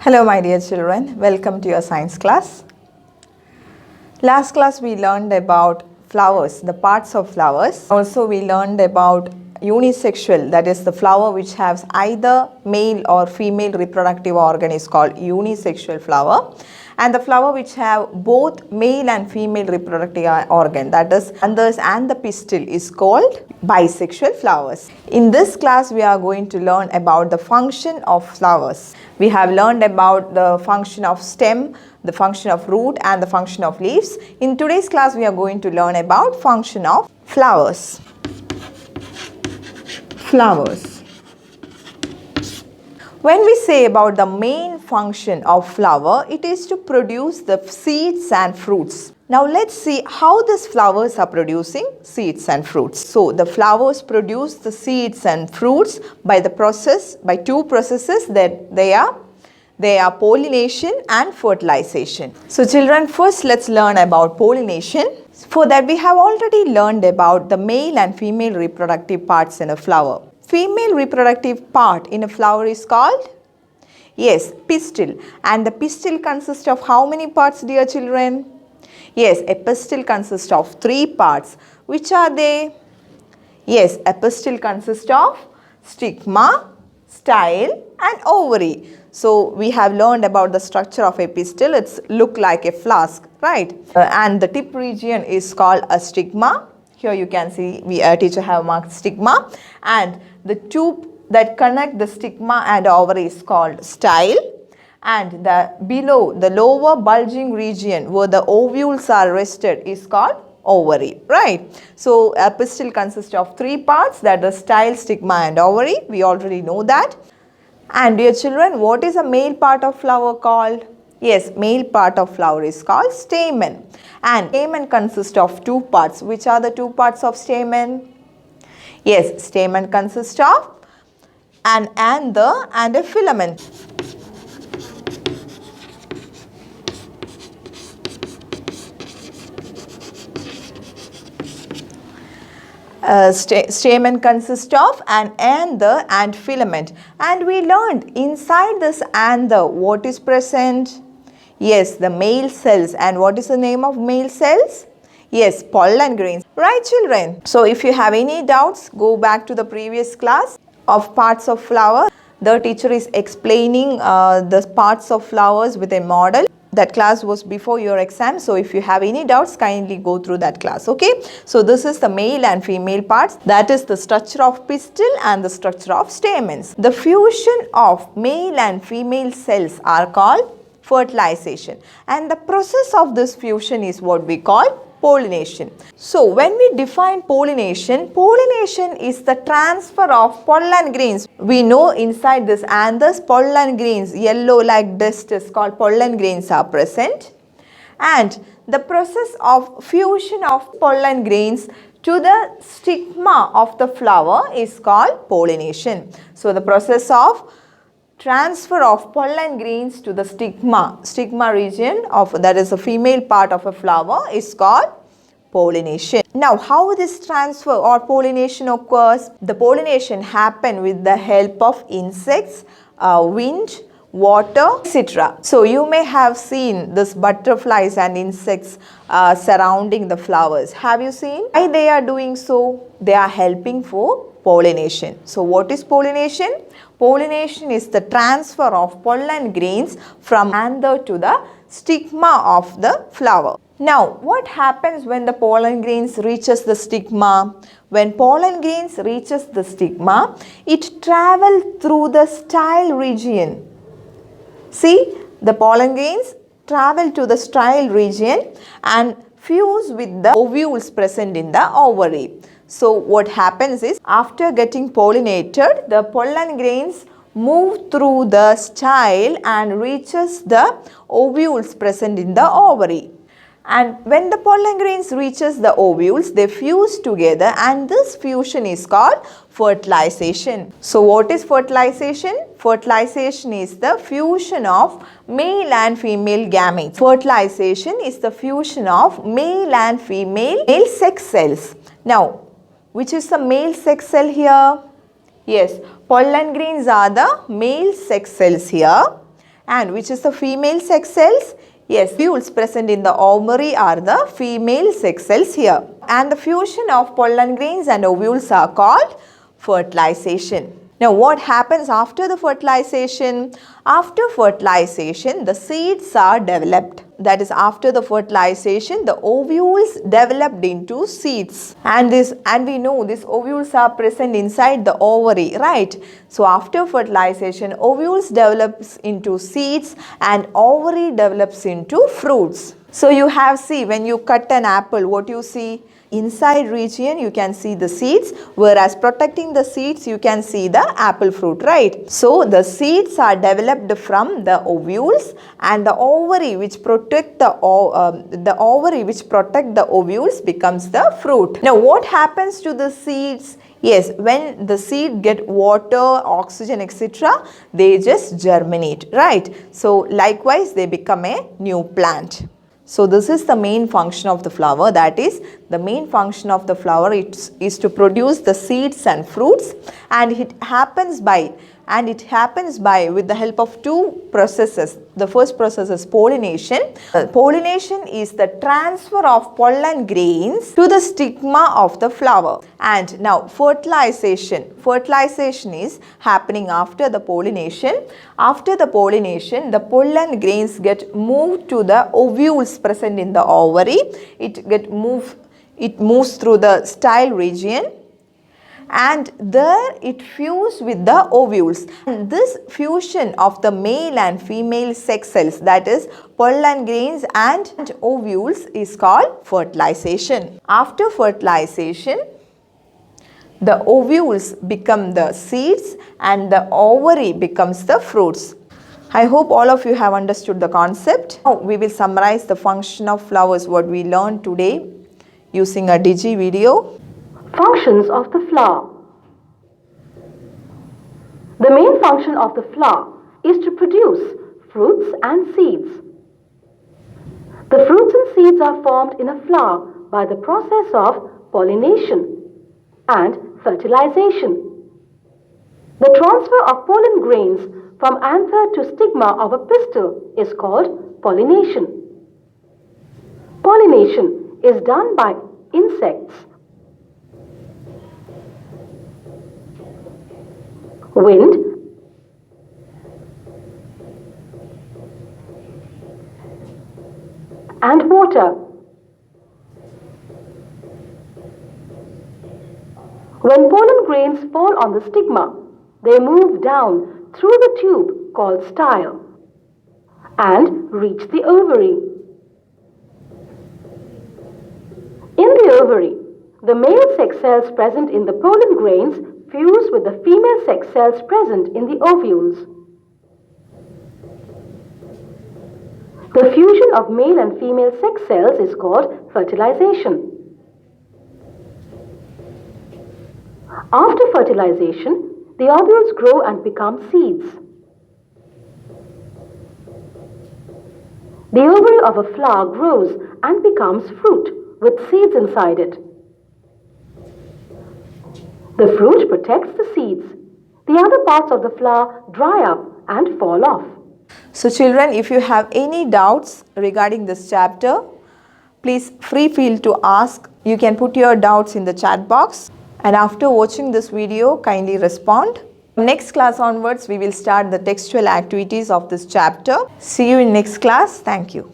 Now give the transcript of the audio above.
Hello my dear children, welcome to your science class. Last class we learned about flowers, the parts of flowers. Also we learned about unisexual, that is the flower which has either male or female reproductive organ is called unisexual flower. And the flower which have both male and female reproductive organ, that is anthers and the pistil, is called bisexual flowers. In this class we are going to learn about the function of flowers. We have learned about the function of stem, the function of root and the function of leaves. In today's class we are going to learn about function of flowers. Flowers. When we say about the main function of flower, it is to produce the seeds and fruits. Now let's see how these flowers are producing seeds and fruits. So the flowers produce the seeds and fruits by two processes that they are pollination and fertilization. So children, first let's learn about pollination. For that we have already learned about the male and female reproductive parts in a flower. Female reproductive part in a flower is called? Yes, pistil. And the pistil consists of how many parts, dear children? Yes, a pistil consists of 3 parts. Which are they? Yes, a pistil consists of stigma, style and ovary. So we have learned about the structure of a pistil. It's look like a flask, right? And the tip region is called a stigma. Here you can see teacher have marked stigma, and the tube that connect the stigma and ovary is called style, and the lower bulging region where the ovules are rested is called ovary, right? So a pistil consists of 3 parts, that is style, stigma and ovary. We already know that. And dear children, what is a male part of flower called? Yes, male part of flower is called stamen. And stamen consists of 2 parts. Which are the 2 parts of stamen? Yes, stamen consists of an anther and a filament. Stamen consists of an anther and filament. And we learned inside this anther what is present? Yes, the male cells. And what is the name of male cells? Yes, pollen grains. Right children? So if you have any doubts, go back to the previous class of parts of flower. The teacher is explaining the parts of flowers with a model. That class was before your exam. So if you have any doubts, kindly go through that class. Okay. So this is the male and female parts. That is the structure of pistil and the structure of stamens. The fusion of male and female cells are called fertilization. And the process of this fusion is what we call pollination. So when we define pollination, pollination is the transfer of pollen grains. We know inside this anthers pollen grains, yellow like dust, is called pollen grains are present. And the process of fusion of pollen grains to the stigma of the flower is called pollination. So the process of transfer of pollen grains to the stigma region of, that is the female part of a flower, is called pollination. Now how this transfer or pollination occurs? The pollination happens with the help of insects, wind, water, etc. So you may have seen this butterflies and insects surrounding the flowers. Have you seen? Why they are doing so? They are helping for pollination. So what is pollination? Pollination is the transfer of pollen grains from anther to the stigma of the flower. Now, what happens when the pollen grains reaches the stigma? When pollen grains reaches the stigma, it travels through the style region. See, the pollen grains travel to the style region and fuse with the ovules present in the ovary. So what happens is, after getting pollinated, the pollen grains move through the style and reaches the ovules present in the ovary. And when the pollen grains reaches the ovules, they fuse together, and this fusion is called fertilization. So what is fertilization? Fertilization is the fusion of male and female gametes. Fertilization is the fusion of male and female sex cells. Now, which is the male sex cell here? Yes, pollen grains are the male sex cells here, And which is the female sex cells? Yes, ovules present in the ovary are the female sex cells here. And the fusion of pollen grains and ovules are called fertilization. Now what happens after the fertilization? After fertilization, the seeds are developed. That is, after the fertilization, the ovules developed into seeds. And we know these ovules are present inside the ovary, right? So after fertilization, ovules develops into seeds and ovary develops into fruits. So you have, see, when you cut an apple, what you see? Inside region you can see the seeds, whereas protecting the seeds you can see the apple fruit, right? So the seeds are developed from the ovules, and the ovary which protect the ovules becomes the fruit. Now what happens to the seeds? Yes, when the seed get water, oxygen, etc., they just germinate, right? So likewise they become a new plant. So this is the main function of the flower, that is, the main function of the flower is to produce the seeds and fruits, and it happens by with the help of two processes. The first process is pollination. Pollination is the transfer of pollen grains to the stigma of the flower. And now fertilization. Fertilization is happening after the pollination. After the pollination, the pollen grains get moved to the ovules present in the ovary. It moves through the style region, and there it fuses with the ovules. And this fusion of the male and female sex cells, that is pollen grains and ovules, is called fertilization. After fertilization, the ovules become the seeds and the ovary becomes the fruits. I hope all of you have understood the concept. Now we will summarize the function of flowers, what we learned today, using a digi video. Functions of the flower. The main function of the flower is to produce fruits and seeds. The fruits and seeds are formed in a flower by the process of pollination and fertilization. The transfer of pollen grains from anther to stigma of a pistil is called pollination. Pollination is done by insects. Wind, and water. When pollen grains fall on the stigma, they move down through the tube called style and reach the ovary. In the ovary, the male sex cells present in the pollen grains fuse with the female sex cells present in the ovules. The fusion of male and female sex cells is called fertilization. After fertilization, the ovules grow and become seeds. The ovary of a flower grows and becomes fruit with seeds inside it. The fruit protects the seeds. The other parts of the flower dry up and fall off. So children, if you have any doubts regarding this chapter, please feel to ask. You can put your doubts in the chat box, and after watching this video, kindly respond. Next class onwards, we will start the textual activities of this chapter. See you in next class. Thank you.